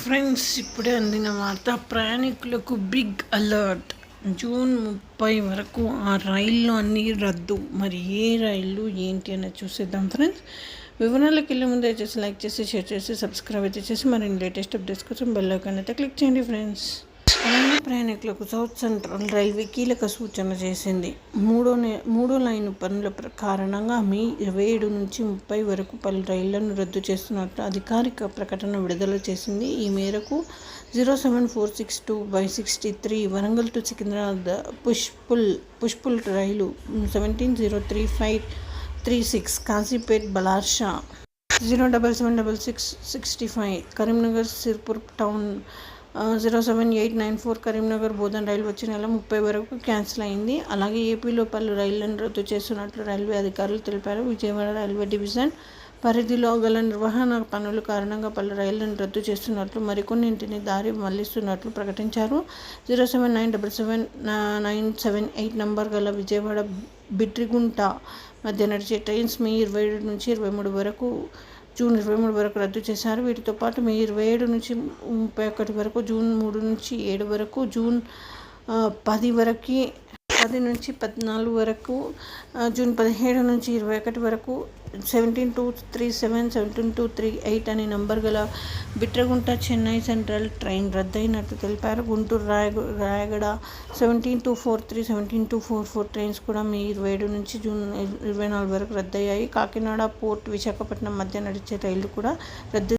Friends, ఇప్పుడే అందిన వార్త. ప్రయాణికులకు బిగ్ అలర్ట్. జూన్ 30 వరకు ఆ రైళ్ళు అన్నీ రద్దు. మరి ఏ రైళ్ళు ఏంటి అనేది చూసేద్దాం ఫ్రెండ్స్. వివరాలకు వెళ్ళే ముందు దయచేసి లైక్ చేసి, షేర్ చేసి, సబ్స్క్రైబ్ అయితే చేసి మరిన్ని లేటెస్ట్ అప్డేట్స్ కోసం బెల్ ఐకాన్ అయితే క్లిక్ చేయండి ఫ్రెండ్స్. రైలు ప్రయాణికులకు సౌత్ సెంట్రల్ రైల్వే కీలక సూచన చేసింది. మూడో లైను పనుల కారణంగా మే 27 నుంచి 30 వరకు పలు రైళ్లను రద్దు చేస్తున్నట్లు అధికారిక ప్రకటన విడుదల చేసింది. ఈ మేరకు 07462/63 వరంగల్ టు సికింద్రాబాద్ పుష్పుల్ రైలు, 1703/36 కాజీపేట్ బలార్షా, 0776665 కరీంనగర్ సిర్పూర్ టౌన్, 07894 కరీంనగర్ బోధన్ రైలు వచ్చే నెల 30 వరకు క్యాన్సిల్ అయింది. అలాగే ఏపీలో పలు రైళ్లను రద్దు చేస్తున్నట్లు రైల్వే అధికారులు తెలిపారు. విజయవాడ రైల్వే డివిజన్ పరిధిలో గల నిర్వహణ పనుల కారణంగా పలు రైళ్లను రద్దు చేస్తున్నట్లు, మరికొన్నింటిని దారి మళ్లిస్తున్నట్లు ప్రకటించారు. 07977-978 నంబర్ గల విజయవాడ బిట్రిగుంట మధ్య నడిచే ట్రైన్స్ మే 27 నుంచి 23 వరకు, జూన్ 23 వరకు రద్దు చేశారు. వీటితో పాటు మే 27 నుంచి 31 వరకు, జూన్ 3 నుంచి 7 వరకు, జూన్ 10 నుంచి 14 వరకు, జూన్ 17 నుంచి 21 వరకు 17237, 17238 అనే నంబర్ గల బిట్రగుంట చెన్నై సెంట్రల్ ట్రైన్ రద్దయినట్లు తెలిపారు. గుంటూరు రాయగడ 17243, 17244 ట్రైన్స్ కూడా మే 27 నుంచి జూన్ 24 వరకు రద్దయ్యాయి. కాకినాడ పోర్ట్ విశాఖపట్నం మధ్య నడిచే రైళ్లు కూడా రద్దు